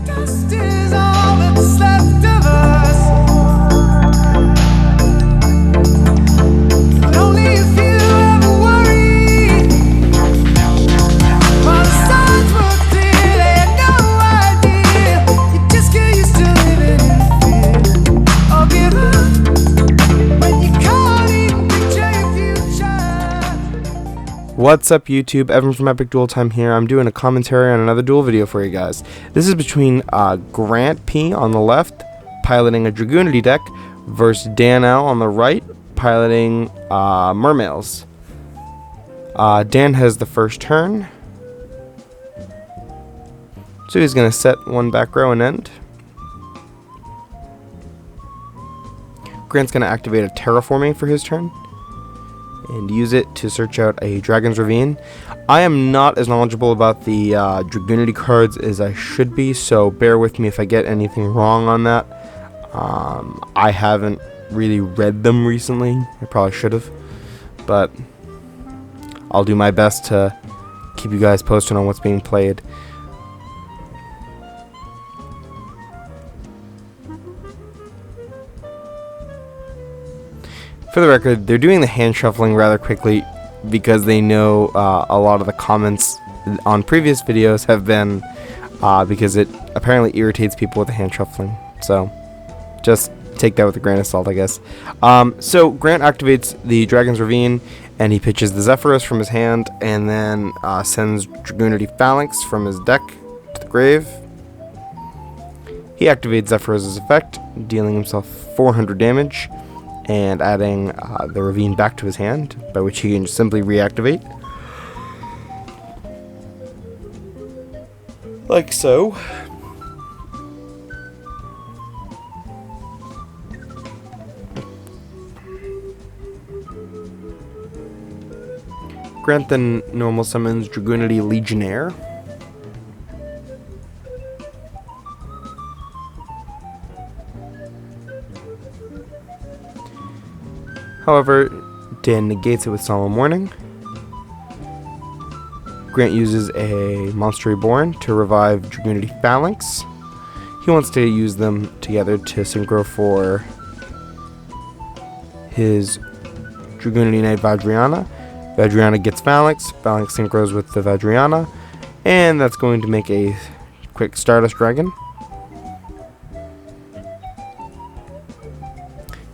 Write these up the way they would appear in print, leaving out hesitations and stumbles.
Dust is all that's left of us. And only if you ever worry. While the signs were clear, they had no idea. You just get used to living in fear. Or give up when you can't even picture your future. What's up, YouTube? Evan from Epic Duel Time here. I'm doing a commentary on another duel video for you guys. This is between Grant P on the left, piloting a Dragunity deck, versus Dan L on the right, piloting Mermails. Dan has the first turn, so he's going to set one back row and end. Grant's going to activate a terraforming for his turn and use it to search out a Dragon's Ravine. I am not as knowledgeable about the Dragunity cards as I should be, so bear with me if I get anything wrong on that. I haven't really read them recently. I probably should have, but I'll do my best to keep you guys posted on what's being played. For the record, they're doing the hand shuffling rather quickly because they know a lot of the comments on previous videos have been because it apparently irritates people with the hand shuffling. So just take that with a grain of salt, I guess. So Grant activates the Dragon's Ravine and he pitches the Zephyros from his hand and then sends Dragunity Phalanx from his deck to the grave. He activates Zephyros' effect, dealing himself 400 damage. And adding the Ravine back to his hand, by which he can just simply reactivate. Like so. Grant then normal summons Dragunity Legionnaire. However, Dan negates it with Solemn Warning. Grant uses a Monster Reborn to revive Dragunity Phalanx. He wants to use them together to synchro for his Dragunity Knight Vajrayana. Vajrayana gets Phalanx, Phalanx synchros with the Vajrayana, and that's going to make a quick Stardust Dragon.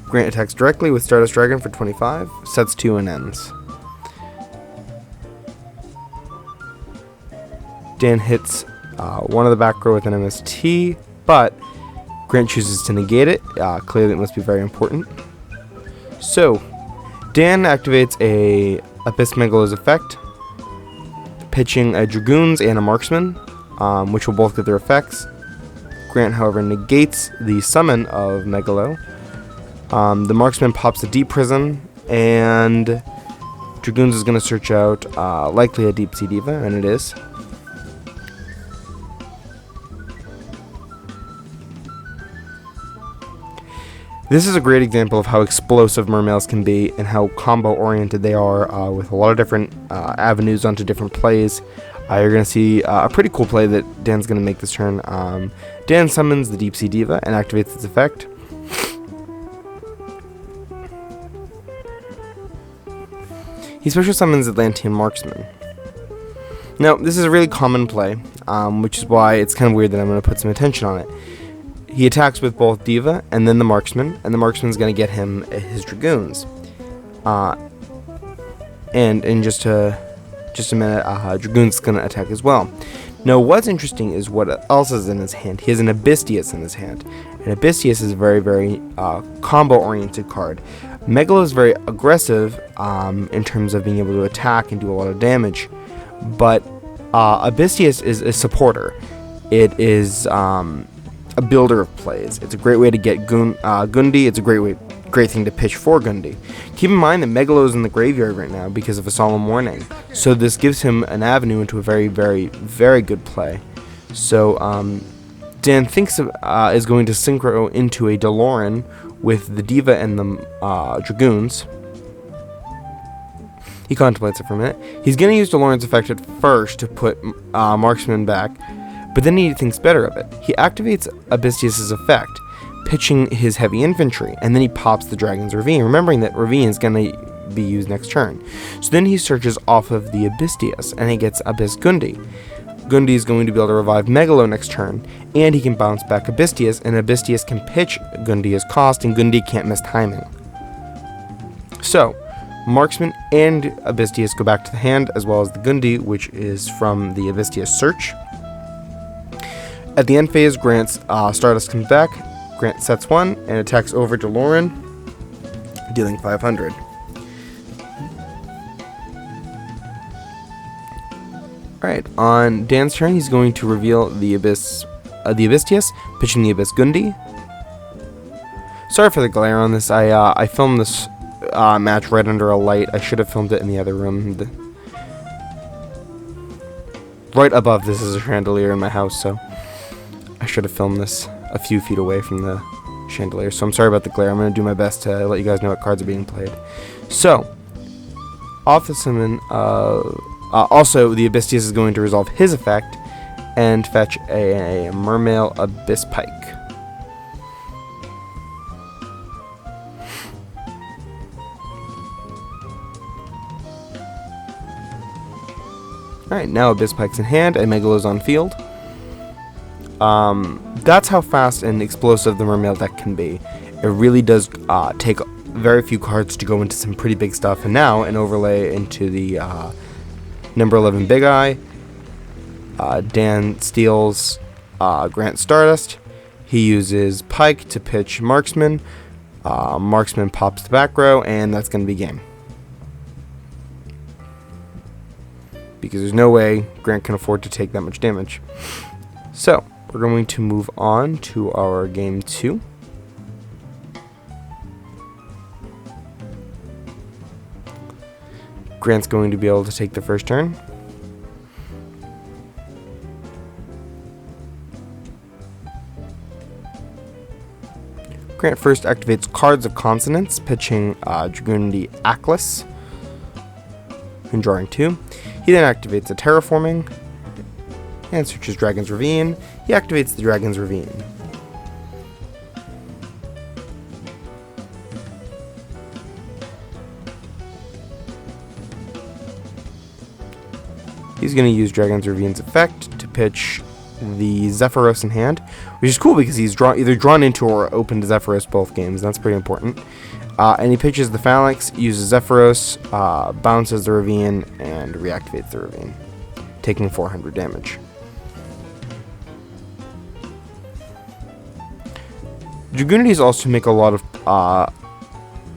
Grant attacks directly with Stardust Dragon for 25, sets 2 and ends. Dan hits one of the back row with an MST, but Grant chooses to negate it. Clearly it must be very important. So, Dan activates a Abyss Megalo's effect, pitching a Dragoons and a Marksman, which will both get their effects. Grant, however, negates the summon of Megalo. The Marksman pops a Deep Prison, and Dragoons is going to search out likely a Deep Sea Diva, and it is. This is a great example of how explosive Mermails can be and how combo-oriented they are with a lot of different avenues onto different plays. You're going to see a pretty cool play that Dan's going to make this turn. Dan summons the Deep Sea Diva and activates its effect. He special summons Atlantean Marksman. Now, this is a really common play, which is why it's kind of weird that I'm going to put some attention on it. He attacks with both Diva and then the Marksman, and the Marksman's going to get him his Dragoons. And in just a minute, Dragoon's going to attack as well. Now, what's interesting is what else is in his hand. He has an Abystius in his hand. And Abystius is a very, very combo-oriented card. Megalo is very aggressive in terms of being able to attack and do a lot of damage, but Abystius is a supporter. It is a builder of plays. It's a great way to get Gundy. It's a great thing to pitch for Gundy. Keep in mind that Megalo is in the graveyard right now because of a Solemn Warning, so this gives him an avenue into a very, very, very good play. So Dan thinks is going to synchro into a DeLorean with the Diva and the Dragoons. He contemplates it for a minute. He's going to use DeLorean's effect at first to put Marksman back, But then he thinks better of it. He activates Abistius' effect, pitching his heavy infantry, and then he pops the Dragon's Ravine, remembering that Ravine is going to be used next turn. So then he searches off of the Abistius, and he gets Abyss Gundi. Gundi is going to be able to revive Megalo next turn, and he can bounce back Abistius, and Abistius can pitch Gundi as cost, and Gundi can't miss timing. So, Marksman and Abistius go back to the hand, as well as the Gundi, which is from the Abistius search. At the end phase, Grant's Stardust comes back. Grant sets 1 and attacks over to Lauren, dealing 500. Alright, on Dan's turn, he's going to reveal the Abistius, pitching the Abyss Gundi. Sorry for the glare on this. I filmed this match right under a light. I should have filmed it in the other room. Right above this is a chandelier in my house, so I should have filmed this a few feet away from the chandelier. So I'm sorry about the glare. I'm going to do my best to let you guys know what cards are being played. So, off the summon, also the Abistius is going to resolve his effect and fetch a Mermail Abyss Pike. Alright, now Abyss Pike's in hand and Megalo's on field. That's how fast and explosive the Mermail deck can be. It really does take very few cards to go into some pretty big stuff, and now an overlay into the number 11 Big Eye. Dan steals Grant Stardust. He uses Pike to pitch Marksman. Marksman pops the back row, and that's going to be game. Because there's no way Grant can afford to take that much damage. So, we're going to move on to our game 2. Grant's going to be able to take the first turn. Grant first activates Cards of Consonance, pitching Dragunity Atlas and drawing 2. He then activates a Terraforming and searches Dragon's Ravine. He activates the Dragon's Ravine. He's going to use Dragon's Ravine's effect to pitch the Zephyros in hand, which is cool because he's either drawn into or opened Zephyros both games. That's pretty important. And he pitches the Phalanx, uses Zephyros, bounces the Ravine, and reactivates the Ravine, taking 400 damage. Dragunities also make a lot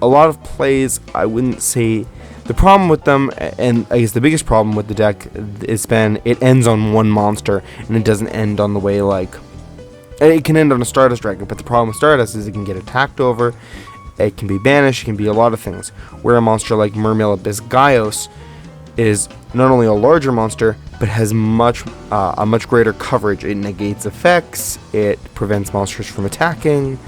of plays. I wouldn't say the problem with them, and I guess the biggest problem with the deck is it ends on one monster, and it doesn't end on the way like it can end on a Stardust Dragon. But the problem with Stardust is it can get attacked over, it can be banished, it can be a lot of things. Where a monster like Mermail Abyss Gaios is not only a larger monster, but has a much greater coverage. It negates effects, it prevents monsters from attacking.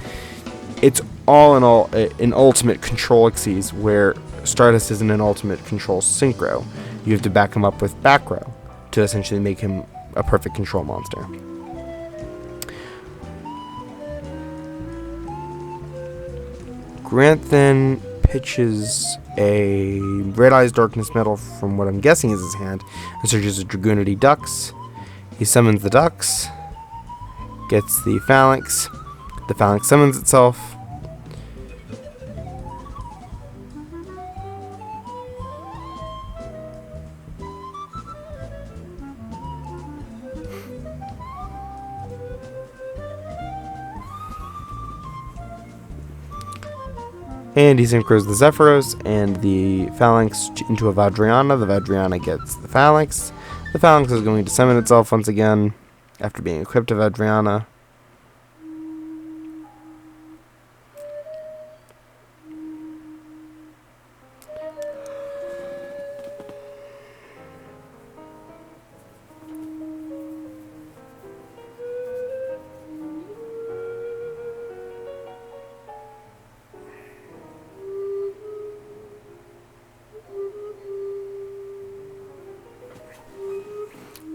It's all in all an ultimate control Xyz, where Stardust isn't an ultimate control synchro. You have to back him up with back row to essentially make him a perfect control monster. Grant then pitches a Red Eyes Darkness Metal from what I'm guessing is his hand, and searches a Dragunity Ducks. He summons the Ducks, gets the Phalanx. The Phalanx summons itself. And he synchros the Zephyros and the Phalanx into a Vadriana. The Vadriana gets the Phalanx. The Phalanx is going to summon itself once again after being equipped to Vadriana.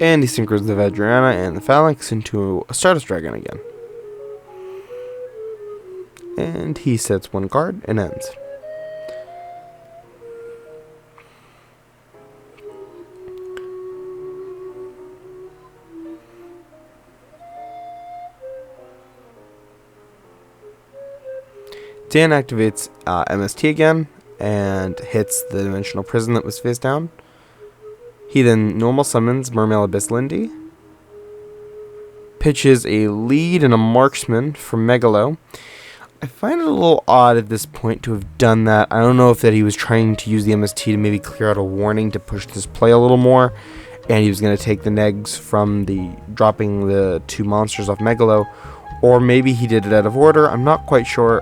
And he synchros the Vajrayana and the Phalanx into a Stardust Dragon again. And he sets one card and ends. Dan activates MST again and hits the dimensional prison that was face down. He then normal summons Mermail Abyss Lindy, pitches a lead and a marksman for Megalo. I find it a little odd at this point to have done that. I don't know if that he was trying to use the MST to maybe clear out a warning to push this play a little more, and he was going to take the negs from the dropping the 2 monsters off Megalo, or maybe he did it out of order. I'm not quite sure.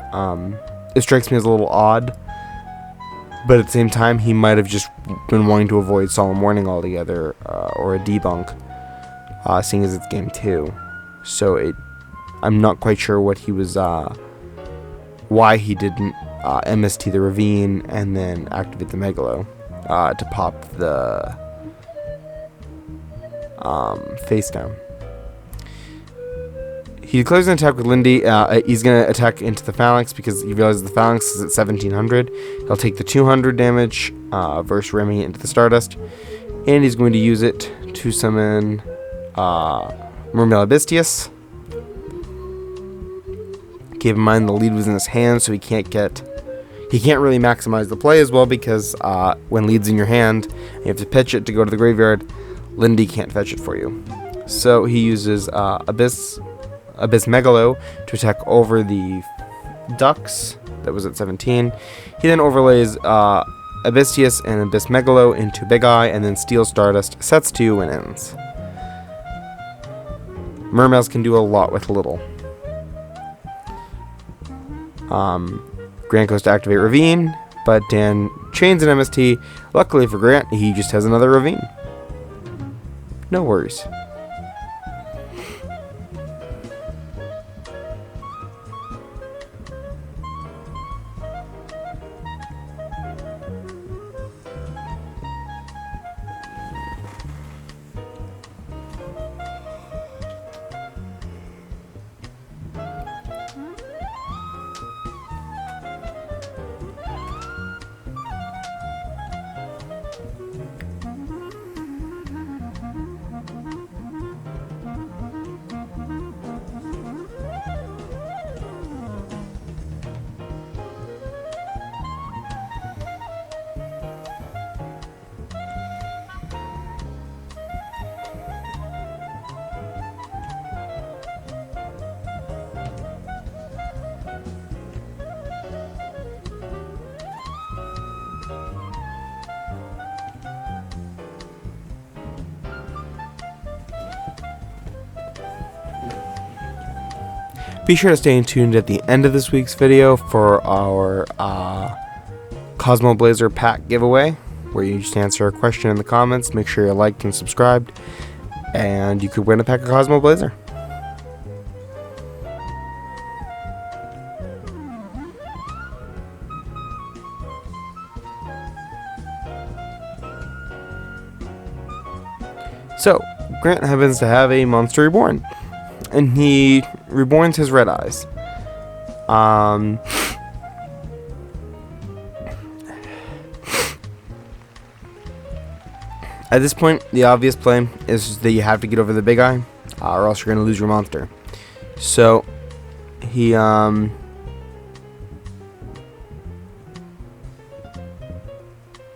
It strikes me as a little odd, but at the same time, he might have just been wanting to avoid Solemn Warning altogether, or a debunk, seeing as it's game 2. So I'm not quite sure what he was, why he didn't MST the Ravine and then activate the Megalo to pop the face down. He declares an attack with Lindy. He's going to attack into the Phalanx because he realizes the Phalanx is at 1700. He'll take the 200 damage versus ramming it into the Stardust. And he's going to use it to summon Mermail Abystius. Keep in mind the lead was in his hand, so he can't really maximize the play as well because when lead's in your hand, you have to pitch it to go to the graveyard. Lindy can't fetch it for you. So he uses Abyss Megalo to attack over the Ducks that was at 17. He then overlays Abystius and Abyss Megalo into Big Eye and then steals Stardust, sets 2 and ends. Mermails can do a lot with little. Grant goes to activate Ravine, but Dan chains an MST. Luckily for Grant, he just has another Ravine. No worries. Be sure to stay tuned at the end of this week's video for our Cosmo Blazer pack giveaway, where you just answer a question in the comments. Make sure you're liked and subscribed, and you could win a pack of Cosmo Blazer. So, Grant happens to have a monster reborn, and he reborns his red eyes. At this point, the obvious play is that you have to get over the big eye, or else you're going to lose your monster. So, he, they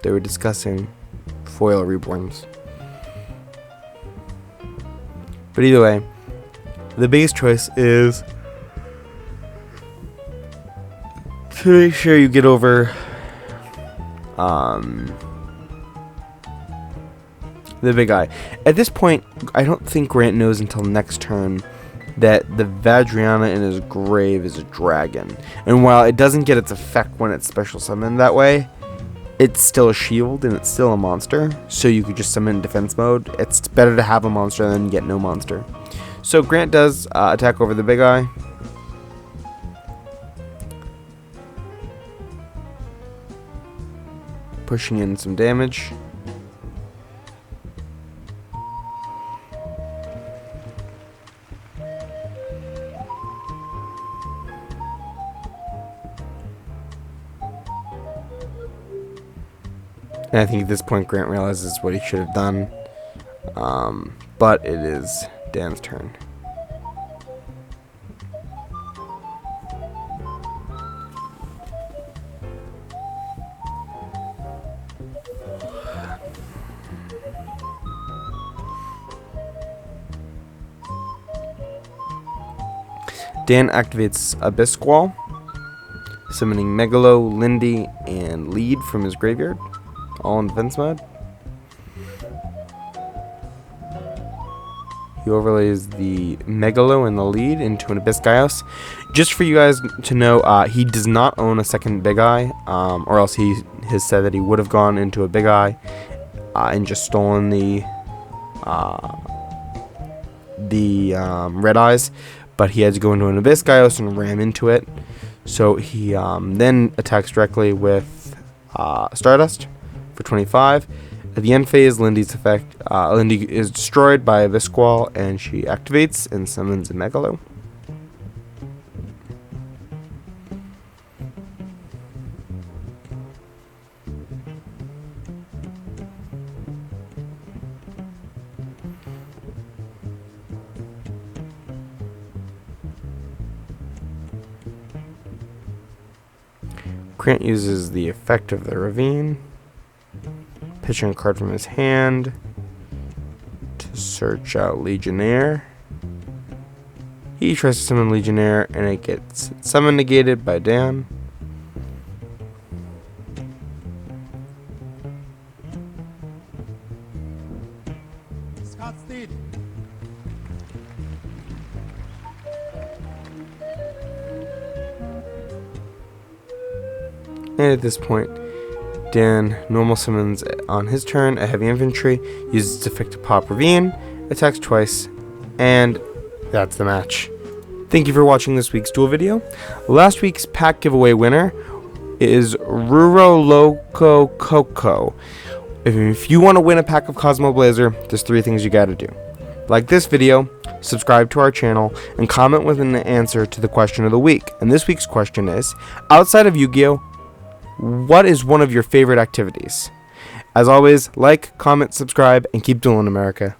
were discussing foil reborns. But either way, the biggest choice is to make sure you get over the big eye. At this point, I don't think Grant knows until next turn that the Vajrayana in his grave is a dragon. And while it doesn't get its effect when it's special summoned that way, it's still a shield and it's still a monster. So you could just summon in defense mode. It's better to have a monster than get no monster. So Grant does attack over the big eye. Pushing in some damage. And I think at this point Grant realizes what he should have done. But it is Dan's turn. Dan activates Abyss Squall, summoning Megalo, Lindy, and Lead from his graveyard, all in defense mode. He overlays the Megalo and the Lead into an Abyss Gaios. Just for you guys to know, he does not own a second Big Eye, or else he has said that he would have gone into a Big Eye and just stolen the Red Eyes. But he had to go into an Abyss Gaios and ram into it. So he then attacks directly with Stardust for 25. At the end phase, Lindy's effect, Lindy is destroyed by Abyss Squall, and she activates and summons a Megalo. Grant uses the effect of the Ravine, pitching a card from his hand to search out Legionnaire. He tries to summon Legionnaire, and it gets summon negated by Dan. And at this point, Dan normal summons on his turn a heavy infantry, uses its effect to pop Ravine, attacks twice, and that's the match. Thank you for watching this week's Duel video. Last week's pack giveaway winner is Ruro Loco Coco. If you want to win a pack of Cosmo Blazer, there's 3 things you gotta do. Like this video, subscribe to our channel, and comment with an answer to the question of the week. And this week's question is, outside of Yu-Gi-Oh!, what is one of your favorite activities? As always, like, comment, subscribe, and keep dueling, America.